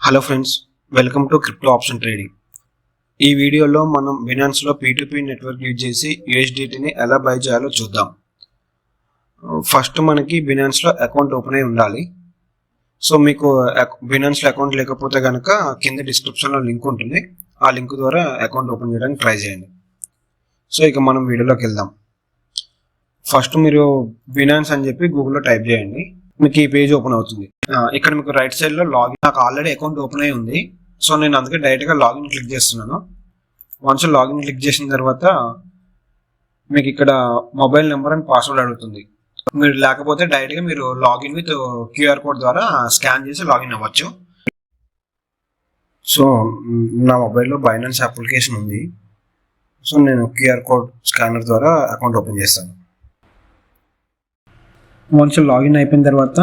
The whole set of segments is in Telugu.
Hello friends, welcome to crypto option trading. ఈ వీడియోలో మనం బినాన్స్లో P2P నెట్వర్క్ యూజ్ చేసి USDTని ఎలా బై చేయాలో చూద్దాం. ఫస్ట్ మనకి బినాన్స్లో అకౌంట్ ఓపెన్ అయి ఉండాలి. సో మీకు బినాన్స్లో అకౌంట్ లేకపోతే కనుక కింద డిస్క్రిప్షన్లో లింక్ ఉంటుంది. ఆ లింక్ ద్వారా అకౌంట్ ఓపెన్ చేయడానికి ట్రై చేయండి. సో ఇక మనం వీడియోలోకి వెళ్దాం. ఫస్ట్ మీరు బినాన్స్ అని చెప్పి గూగుల్లో టైప్ చేయండి. మీకు ఈ పేజ్ ఓపెన్ అవుతుంది. ఇక్కడ మీకు రైట్ సైడ్ లో లాగిన్, నాకు ఆల్రెడీ అకౌంట్ ఓపెన్ అయి ఉంది. సో నేను అందుకే డైరెక్ట్ గా లాగిన్ క్లిక్ చేస్తున్నాను. వన్స్ లాగిన్ క్లిక్ చేసిన తర్వాత మీకు ఇక్కడ మొబైల్ నెంబర్ అండ్ పాస్వర్డ్ అడుగుతుంది. మీరు లేకపోతే డైరెక్ట్ గా మీరు లాగిన్ విత్ QR కోడ్ ద్వారా స్కాన్ చేసి లాగిన్ అవ్వచ్చు. సో నా మొబైల్లో బైనాన్స్ అప్లికేషన్ ఉంది. సో నేను QR కోడ్ స్కానర్ ద్వారా అకౌంట్ ఓపెన్ చేస్తాను. వన్స్ లాగిన్ అయిపోయిన తర్వాత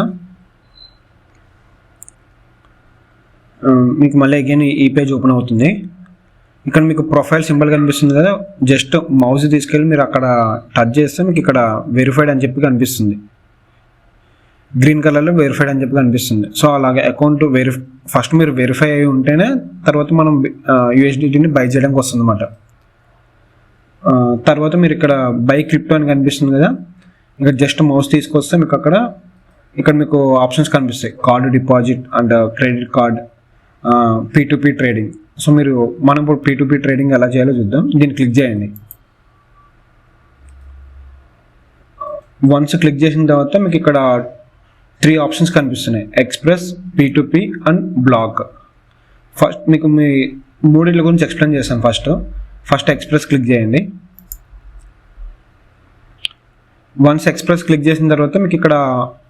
మీకు మళ్ళీ అగైన్ ఈ పేజ్ ఓపెన్ అవుతుంది. ఇక్కడ మీకు ప్రొఫైల్ సింబల్ కనిపిస్తుంది కదా, జస్ట్ మౌస్ తీసుకెళ్ళి మీరు అక్కడ టచ్ చేస్తే మీకు ఇక్కడ వెరిఫైడ్ అని చెప్పి కనిపిస్తుంది. గ్రీన్ కలర్లో వెరిఫైడ్ అని చెప్పి కనిపిస్తుంది. సో అలాగే అకౌంట్ ఫస్ట్ మీరు వెరిఫై అయి ఉంటేనే తర్వాత మనం USDTని బై చేయడానికి వస్తుంది అన్నమాట. తర్వాత మీరు ఇక్కడ బై క్రిప్టో అని కనిపిస్తుంది కదా, ఇంకా జస్ట్ మౌస్ తీసుకొస్తే మీకు ఇక్కడ మీకు ఆప్షన్స్ కనిపిస్తాయి. Card deposit and credit card, P2P trading. So మనం ఇప్పుడు P2P ట్రేడింగ్ ఎలా చేయాలో చూద్దాం. దీన్ని క్లిక్ చేయండి. వన్స్ క్లిక్ చేసిన తర్వాత మీకు ఇక్కడ 3 ఆప్షన్స్ కనిపిస్తున్నాయి: express, P2P and black. First మీకు మీ మూడిట్ల గురించి ఎక్స్ప్లెయిన్ చేస్తాను. ఫస్ట్ ఎక్స్ప్రెస్ క్లిక్ చేయండి. వన్స్ ఎక్స్ప్రెస్ క్లిక్ చేసిన తర్వాత మీకు ఇక్కడ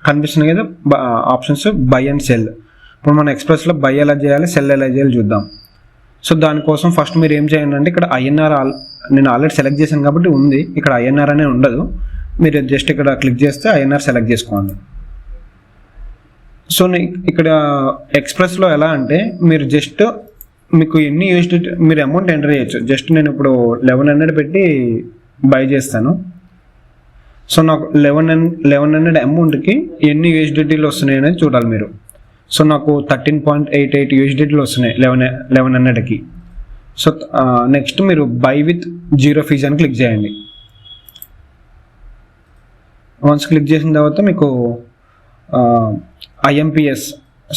కనిపిస్తున్నాయి కదా ఆప్షన్స్ బై అండ్ సెల్. ఇప్పుడు మన ఎక్స్ప్రెస్లో బై ఎలా చేయాలి, సెల్ ఎలా చేయాలి చూద్దాం. సో దానికోసం ఫస్ట్ మీరు ఏం చేయండి అంటే, ఇక్కడ INR నేను ఆల్రెడీ సెలెక్ట్ చేశాను కాబట్టి ఉంది. ఇక్కడ INR అనే ఉండదు. మీరు జస్ట్ ఇక్కడ క్లిక్ చేస్తే INR సెలెక్ట్ చేసుకోండి. సో ఇక్కడ ఎక్స్ప్రెస్లో ఎలా అంటే మీరు జస్ట్ మీకు ఎన్ని USDT మీరు అమౌంట్ ఎంటర్ చేయొచ్చు. జస్ట్ నేను ఇప్పుడు 1100 పెట్టి బై చేస్తాను. సో నాకు 1100 అమౌంట్కి ఎన్ని USDTలు వస్తున్నాయి అనేది చూడాలి మీరు. సో నాకు 13.88 USDTలు వస్తున్నాయి 1100కి. సో నెక్స్ట్ మీరు బై విత్ 0 ఫీజ్ అని క్లిక్ చేయండి. వన్స్ క్లిక్ చేసిన తర్వాత మీకు IMPS,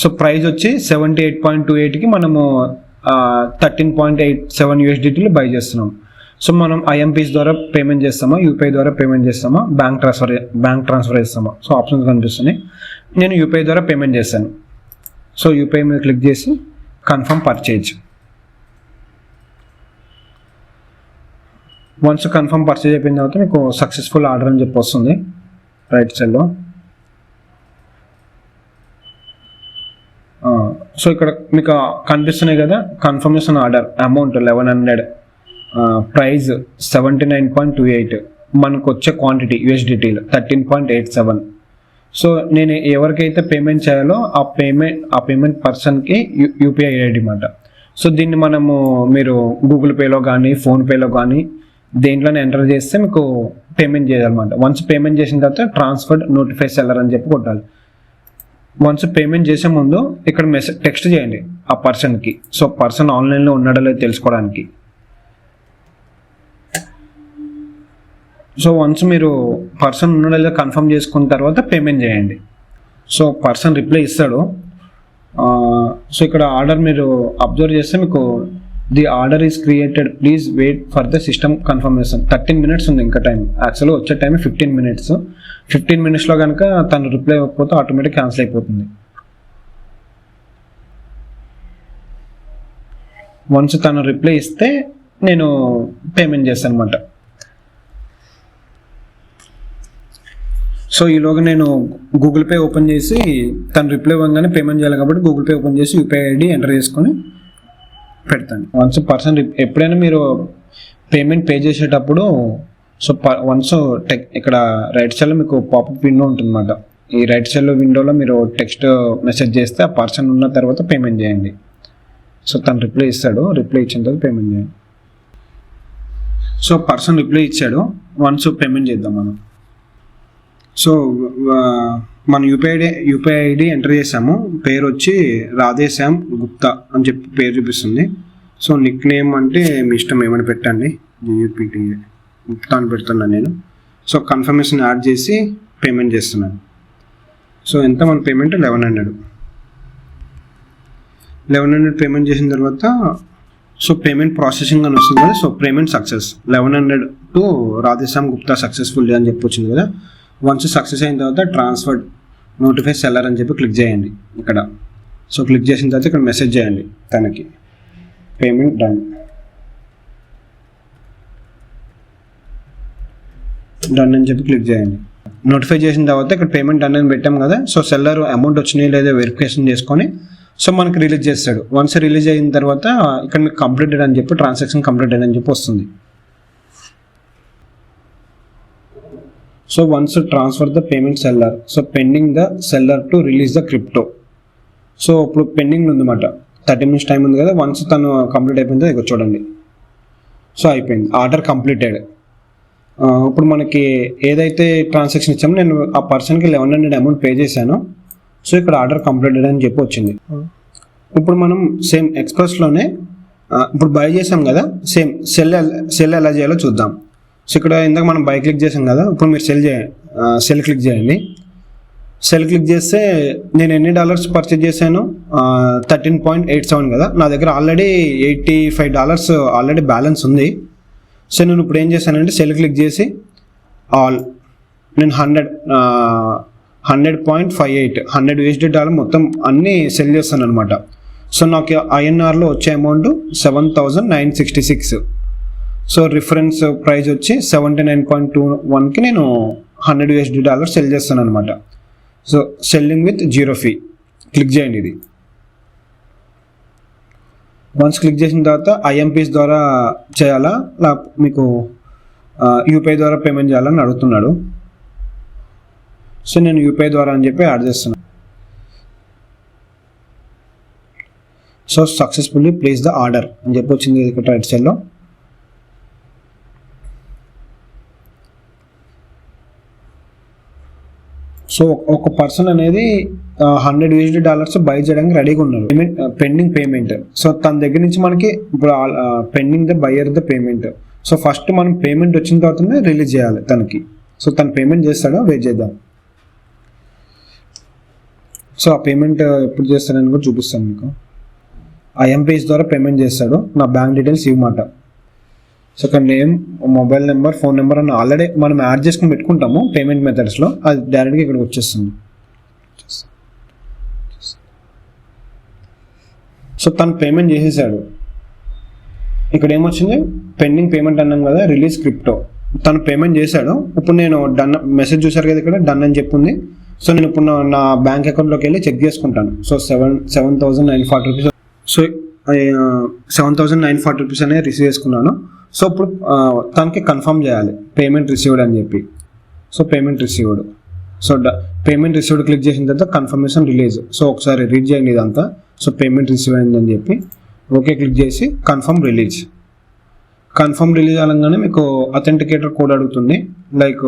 సో ప్రైస్ వచ్చి 78.28కి మనము 13.87 USDTలు బై చేస్తున్నాం. సో మనం IMPS ద్వారా పేమెంట్ చేస్తామా, UPI ద్వారా పేమెంట్ చేస్తామా, బ్యాంక్ ట్రాన్స్ఫర్ చేస్తామా? సో ఆప్షన్స్ కనిపిస్తున్నాయి. నేను UPI ద్వారా పేమెంట్ చేస్తాను. సో UPI మీద క్లిక్ చేసి confirm purchase. Once confirm purchase అయిపోయిన తర్వాత మీకు సక్సెస్ఫుల్ ఆర్డర్ అని చెప్పి వస్తుంది రైట్ సైడ్లో. సో ఇక్కడ మీకు కనిపిస్తున్నాయి కదా కన్ఫర్మేషన్ ఆర్డర్, అమౌంట్ 1100, ప్రైజ్ 79.28, మనకు వచ్చే క్వాంటిటీ USDTలు 13.87. సో నేను ఎవరికైతే పేమెంట్ చేయాలో ఆ పేమెంట్ పర్సన్కి UPI ID అన్నమాట. సో దీన్ని మీరు గూగుల్ పేలో కానీ ఫోన్పేలో కానీ దేంట్లోనే ఎంటర్ చేస్తే మీకు పేమెంట్ చేయాలన్నమాట. వన్స్ పేమెంట్ చేసిన తర్వాత ట్రాన్స్ఫర్డ్ నోటిఫై సెల్లర్ అని చెప్పి కొట్టాలి. వన్స్ పేమెంట్ చేసే ముందు ఇక్కడ టెక్స్ట్ చేయండి ఆ పర్సన్కి. సో పర్సన్ ఆన్లైన్లో ఉన్నాడో లేదో తెలుసుకోవడానికి. సో వన్స్ మీరు పర్సన్ ఉన్నాడో లేదో కన్ఫర్మ్ చేసుకున్న తర్వాత పేమెంట్ చేయండి. సో పర్సన్ రిప్లై ఇస్తాడు. సో ఇక్కడ ఆర్డర్ మీరు అబ్జర్వ్ చేస్తే మీకు the order is created, please wait for the system confirmation. 13 minutes ఉంది ఇంకా టైం. యాక్చువల్గా వచ్చే టైం 15 minutes. 15 minutesలో కనుక తను రిప్లై ఇవ్వకపోతే ఆటోమేటిక్ క్యాన్సిల్ అయిపోతుంది. వన్స్ తను రిప్లై ఇస్తే నేను పేమెంట్ చేస్తాను అనమాట. సో ఈలోగా నేను గూగుల్ పే ఓపెన్ చేసి తను రిప్లై ఇవ్వగానే పేమెంట్ చేయాలి కాబట్టి గూగుల్ పే ఓపెన్ చేసి UPI ID ఎంటర్ చేసుకొని పెడతాను. వన్స్ పర్సన్ ఎప్పుడైనా మీరు పేమెంట్ పే చేసేటప్పుడు సో వన్స్ ఇక్కడ రైట్ సైడ్లో మీకు పాపప్ విండో ఉంటుందన్నమాట. ఈ రైట్ సైడ్లో విండోలో మీరు టెక్స్ట్ మెసేజ్ చేస్తే ఆ పర్సన్ ఉన్న తర్వాత పేమెంట్ చేయండి. సో తను రిప్లై ఇస్తాడు. రిప్లై ఇచ్చిన తర్వాత పేమెంట్ చేయండి. సో పర్సన్ రిప్లై ఇచ్చాడు. వన్స్ పేమెంట్ చేద్దాం మనం. సో మన యూపీఐ ఐడి ఎంటర్ చేసాము. పేరు వచ్చి రాధేశ్యామ్ గుప్తా అని చెప్పి పేరు చూపిస్తుంది. సో నిక్ నేమ్ అంటే మీ ఇష్టం ఏమైనా పెట్టండి, యూపీటీ గుప్తా అని పెడుతున్నాను నేను. సో కన్ఫర్మేషన్ యాడ్ చేసి పేమెంట్ చేస్తున్నాను. సో ఎంత మన పేమెంట్ 1100 పేమెంట్ చేసిన తర్వాత సో పేమెంట్ ప్రాసెసింగ్ అని వస్తుంది కదా. So payment success 1100 to Radheshyam Gupta successful అని చెప్పి వచ్చింది కదా. వన్స్ సక్సెస్ అయిన తర్వాత ట్రాన్స్ఫర్ నోటిఫై సెల్లర్ అని చెప్పి క్లిక్ చేయండి ఇక్కడ. సో క్లిక్ చేసిన తర్వాత ఇక్కడ మెసేజ్ చేయండి తనకి పేమెంట్ డన్ అని చెప్పి క్లిక్ చేయండి. నోటిఫై చేసిన తర్వాత ఇక్కడ పేమెంట్ డన్ అని పెట్టాం కదా. సో సెల్లర్ అమౌంట్ వచ్చినాయి లేదా వెరిఫికేషన్ చేసుకొని సో మనకి రిలీజ్ చేస్తాడు. వన్స్ రిలీజ్ అయిన తర్వాత ఇక్కడ మీకు కంప్లీటెడ్ అని చెప్పి ట్రాన్సాక్షన్ కంప్లీటెడ్ అని చెప్పి వస్తుంది. So once transfer the payment seller, so pending the seller to release the crypto. So ఇప్పుడు పెండింగ్ ఉందన్నమాట, 30 minutes టైం ఉంది కదా. వన్స్ తను కంప్లీట్ అయిపోయిందో ఇక్కడ చూడండి. సో అయిపోయింది, ఆర్డర్ కంప్లీటెడ్. ఇప్పుడు మనకి ఏదైతే ట్రాన్సాక్షన్ ఇచ్చామో నేను ఆ పర్సన్కి 1100 అమౌంట్ పే చేశాను. సో ఇక్కడ ఆర్డర్ కంప్లీటెడ్ అని చెప్పి వచ్చింది. ఇప్పుడు మనం సేమ్ ఎక్స్ప్రెస్లోనే ఇప్పుడు బై చేసాం కదా, సేమ్ సెల్ ఎలా చేయాలో చూద్దాం. సో ఇక్కడ ఇందాక మనం బై క్లిక్ చేసాం కదా, ఇప్పుడు మీరు సెల్ క్లిక్ చేయండి. సెల్ క్లిక్ చేస్తే నేను ఎన్ని డాలర్స్ పర్చేజ్ చేశాను, 13.87 కదా. నా దగ్గర ఆల్రెడీ $85 ఆల్రెడీ బ్యాలెన్స్ ఉంది. సో నేను ఇప్పుడు ఏం చేశానంటే సెల్ క్లిక్ చేసి ఆల్ నేను 100.58 USD మొత్తం అన్నీ సెల్ చేస్తాను అనమాట. సో నాకు INRలో వచ్చే అమౌంట్ 7,966. సో రిఫరెన్స్ ప్రైస్ వచ్చి 79.21కి నేను $100 USD సెల్ చేస్తాను అనమాట. So selling with 0 fee click చేయండి. ఇది వన్స్ క్లిక్ చేసిన తర్వాత IMPs ద్వారా చేయాలా మీకు యూపీఐ ద్వారా పేమెంట్ చేయాలని అడుగుతున్నాడు. సో నేను యూపీఐ ద్వారా అని చెప్పి యాడ్ చేస్తున్నాను. So successfully place the order అని చెప్పి వచ్చింది ఇక్కడ రైట్ సైడ్లో. సో ఒక పర్సన్ అనేది $100 USD బై చేయడానికి రెడీగా ఉన్నారు. Pending payment. సో తన దగ్గర నుంచి మనకి ఇప్పుడు pending the buyer the payment. So first మనం పేమెంట్ వచ్చిన తర్వాతనే రిలీజ్ చేయాలి తనకి. సో తను పేమెంట్ చేస్తాడో వెయిట్ చేద్దాం. సో ఆ పేమెంట్ ఎప్పుడు చేస్తాడని కూడా చూపిస్తాను మీకు. IMPs ద్వారా పేమెంట్ చేస్తాడు. నా బ్యాంక్ డీటెయిల్స్ ఇవ్వమాట. సో ఇక్కడ name, mobile number, phone number అని ఆల్రెడీ మనం యాడ్ చేసుకుని పెట్టుకుంటాము పేమెంట్ మెథడ్స్లో. అది డైరెక్ట్గా ఇక్కడికి వచ్చేస్తుంది. సో తను పేమెంట్ చేసేసాడు. ఇక్కడ ఏమొచ్చింది, పెండింగ్ పేమెంట్ అన్నాం కదా, రిలీజ్ క్రిప్టో. తను పేమెంట్ చేశాడు. ఇప్పుడు నేను డన్ మెసేజ్ చూసారు కదా, ఇక్కడ డన్ అని చెప్పింది. సో నేను ఇప్పుడు నా బ్యాంక్ అకౌంట్లోకి వెళ్ళి చెక్ చేసుకుంటాను. So 7,940 rupees. సో 7,940 రూపీస్ అనేది రిసీవ్ చేసుకున్నాను. సో ఇప్పుడు తనకి కన్ఫర్మ్ చేయాలి పేమెంట్ రిసీవ్డ్ అని చెప్పి. So payment received. So payment received click చేసిన తర్వాత కన్ఫర్మేషన్ రిలీజ్. సో ఒకసారి రీడ్ చేయండి ఇదంతా. సో పేమెంట్ రిసీవ్ అయిందని చెప్పి ఓకే క్లిక్ చేసి కన్ఫర్మ్ రిలీజ్ అనగానే మీకు అథెంటికేటర్ కోడ్ అడుగుతుంది. లైక్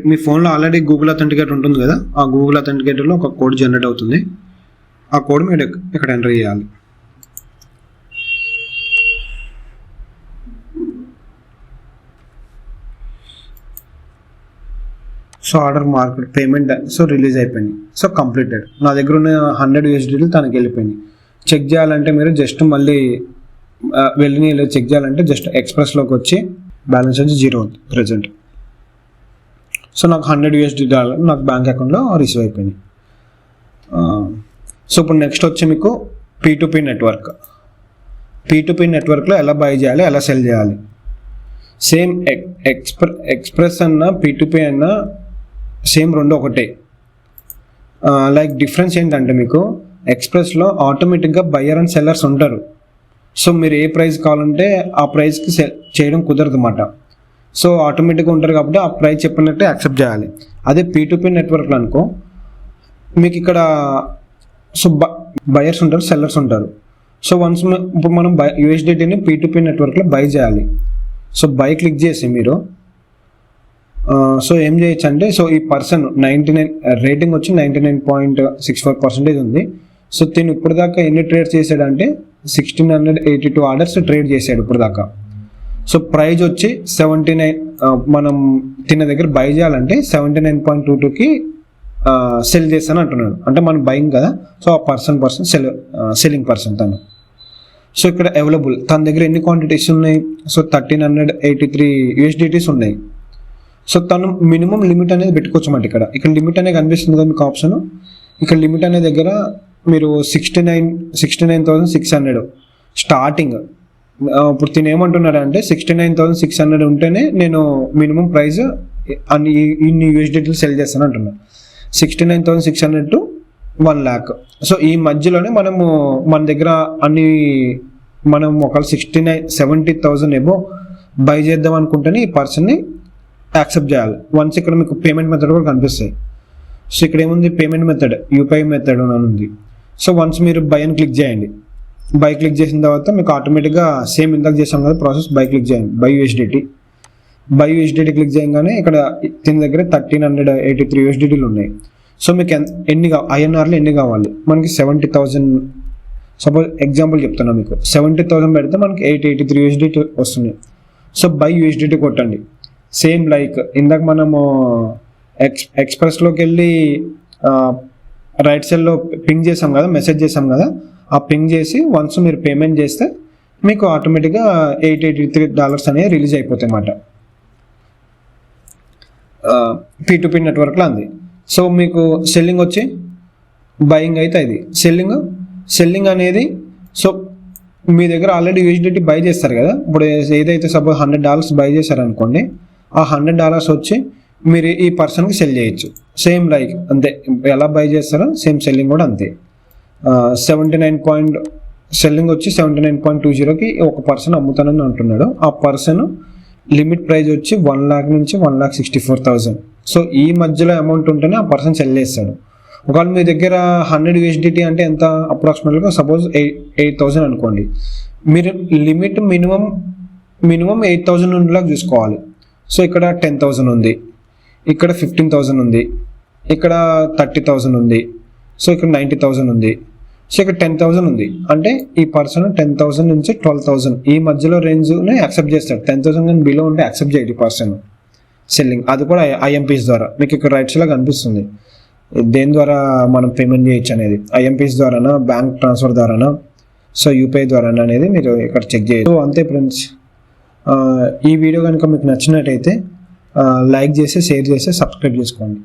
మీ ఫోన్లో ఆల్రెడీ గూగుల్ అథెంటికేటర్ ఉంటుంది కదా, ఆ గూగుల్ అథెంటికేటర్లో ఒక కోడ్ జనరేట్ అవుతుంది. ఆ కోడ్ మీరు ఇక్కడ ఎంటర్ చేయాలి. So order market payment. So release అయిపోయింది. So completed. నా దగ్గర ఉన్న $100 USD తనకి వెళ్ళిపోయింది. చెక్ చేయాలంటే మీరు జస్ట్ మళ్ళీ వెళ్ళి చెక్ చేయాలంటే జస్ట్ ఎక్స్ప్రెస్లోకి వచ్చి బ్యాలెన్స్ వచ్చి 0 ఉంది ప్రజెంట్. సో నాకు $100 USD నాకు బ్యాంక్ అకౌంట్లో రిసీవ్ అయిపోయింది. సో ఇప్పుడు నెక్స్ట్ వచ్చి మీకు P2P నెట్వర్క్. P2P నెట్వర్క్లో ఎలా బై చేయాలి, ఎలా సెల్ చేయాలి. సేమ్ ఎక్స్ప్రెస్ అన్న P2P అన్న సేమ్ రెండు ఒకటే. లైక్ డిఫరెన్స్ ఏంటంటే మీకు ఎక్స్ప్రెస్లో ఆటోమేటిక్గా బయ్యర్ అండ్ సెల్లర్స్ ఉంటారు. సో మీరు ఏ ప్రైస్ కావాలంటే ఆ ప్రైస్కి చేయడం కుదరదు అన్నమాట. సో ఆటోమేటిక్గా ఉంటారు కాబట్టి ఆ ప్రైస్ చెప్పినట్టే యాక్సెప్ట్ చేయాలి. అదే P2P నెట్వర్క్లో అనుకో మీకు ఇక్కడ సో బయర్స్ ఉంటారు, సెల్లర్స్ ఉంటారు. సో వన్స్ ఇప్పుడు మనం USDTని P2P నెట్వర్క్లో బై చేయాలి. సో బై క్లిక్ చేసి మీరు సో ఏం చేయొచ్చు అంటే, సో ఈ పర్సన్ 99 రేటింగ్ వచ్చి 99.64% ఉంది. సో తిను ఇప్పుడు దాకా ఎన్ని ట్రేడ్స్ చేశాడంటే 1682 ఆర్డర్స్ ట్రేడ్ చేశాడు ఇప్పుడు దాకా. సో ప్రైజ్ వచ్చి 79, మనం తిన దగ్గర బై చేయాలంటే 79.22కి సెల్ చేస్తాను అంటున్నాడు. అంటే మనం బయింగ్ కదా, సో ఆ పర్సన్ సెల్లింగ్ పర్సన్ తను. సో ఇక్కడ అవైలబుల్ తన దగ్గర ఎన్ని క్వాంటిటీస్ ఉన్నాయి, సో 1383 USDTs ఉన్నాయి. సో తను మినిమం లిమిట్ అనేది పెట్టుకోవచ్చు అన్నమాట. ఇక్కడ లిమిట్ అనేది కనిపిస్తుంది కదా మీకు ఆప్షన్. ఇక్కడ లిమిట్ అనే దగ్గర మీరు 69,600 స్టార్టింగ్. ఇప్పుడు తిని ఏమంటున్నాడు అంటే 69,600 ఉంటేనే నేను మినిమం ప్రైస్ ఇన్ని USDTలు సెల్ చేస్తాను అంటున్నాను. 69,600 to 1 lakh. సో ఈ మధ్యలోనే మన దగ్గర మనం ఒక 70,000 ఏమో బై చేద్దాం అనుకుంటేనే ఈ పర్సన్ని యాక్సెప్ట్ చేయాలి. వన్స్ ఇక్కడ మీకు పేమెంట్ మెథడ్ కూడా కనిపిస్తాయి. సో ఇక్కడ ఏముంది, పేమెంట్ మెథడ్ UPI మెథడ్ అని ఉంది. సో వన్స్ మీరు బై అని క్లిక్ చేయండి. బై క్లిక్ చేసిన తర్వాత మీకు ఆటోమేటిక్గా సేమ్ ఇందాక చేసాం కదా ప్రాసెస్, బై క్లిక్ చేయండి. బై USDT క్లిక్ చేయగానే ఇక్కడ దీని దగ్గర 1383 USDTలు ఉన్నాయి. సో మీకు INRలో ఎన్ని కావాలి, మనకి 70,000. సపోజ్ ఎగ్జాంపుల్ చెప్తున్నా మీకు, 70,000 పెడితే మనకి 883 USDT వస్తుంది. సో బై USDT కొట్టండి. సేమ్ లైక్ ఇందాక మనము ఎక్స్ప్రెస్లోకి వెళ్ళి రైట్ సైడ్లో పింగ్ చేసాం కదా, మెసేజ్ చేసాం కదా, ఆ పింగ్ చేసి వన్స్ మీరు పేమెంట్ చేస్తే మీకు ఆటోమేటిక్గా $883 అనేవి రిలీజ్ అయిపోతాయి అన్నమాట. P2P నెట్వర్క్లో అంది. సో మీకు సెల్లింగ్ వచ్చి బయింగ్ అయితే ఇది సెల్లింగ్ అనేది. సో మీ దగ్గర ఆల్రెడీ USDT బై చేస్తారు కదా, ఇప్పుడు ఏదైతే సపోజ్ $100 బై చేశారనుకోండి, ఆ $100 వచ్చి మీరు ఈ పర్సన్కి సెల్ చేయొచ్చు. సేమ్ లైక్ అంతే, ఎలా బై చేస్తారో సేమ్ సెల్లింగ్ కూడా అంతే. 79 సెల్లింగ్ వచ్చి 79.20కి ఒక పర్సన్ అమ్ముతానని అంటున్నాడు. ఆ పర్సన్ లిమిట్ ప్రైస్ వచ్చి 1 lakh నుంచి 1,64,000. సో ఈ మధ్యలో అమౌంట్ ఉంటేనే ఆ పర్సన్ సెల్ చేస్తాడు. ఒకవేళ మీ దగ్గర 100 USDT అంటే ఎంత, అప్రాక్సిమేట్గా సపోజ్ 8,000 అనుకోండి. మీరు లిమిట్ మినిమం 8,000 ఉండేలాగా చూసుకోవాలి. సో ఇక్కడ 10,000 ఉంది, ఇక్కడ 15,000 ఉంది, ఇక్కడ 30,000 ఉంది, సో ఇక్కడ 90,000 ఉంది, సో ఇక్కడ 10,000 ఉంది. అంటే ఈ పర్సన్ 10,000 నుంచి 12,000 ఈ మధ్యలో రేంజ్ని యాక్సెప్ట్ చేస్తాడు. 10,000 కానీ బిలో ఉంటే యాక్సెప్ట్ చేయడు ఈ పర్సన్ సెల్లింగ్. అది కూడా IMPs ద్వారా మీకు ఇక్కడ రైట్ సైడ్లో కనిపిస్తుంది. దేని ద్వారా మనం పేమెంట్ చేయొచ్చు అనేది, IMPs ద్వారానా, బ్యాంక్ ట్రాన్స్ఫర్ ద్వారానా, సో UPI ద్వారానా అనేది మీరు ఇక్కడ చెక్ చేయొచ్చు. సో అంతే ఫ్రెండ్స్. ఈ వీడియో కనుక మీకు నచ్చినట్టయితే లైక్ చేసి, షేర్ చేసి, సబ్స్క్రైబ్ చేసుకోండి.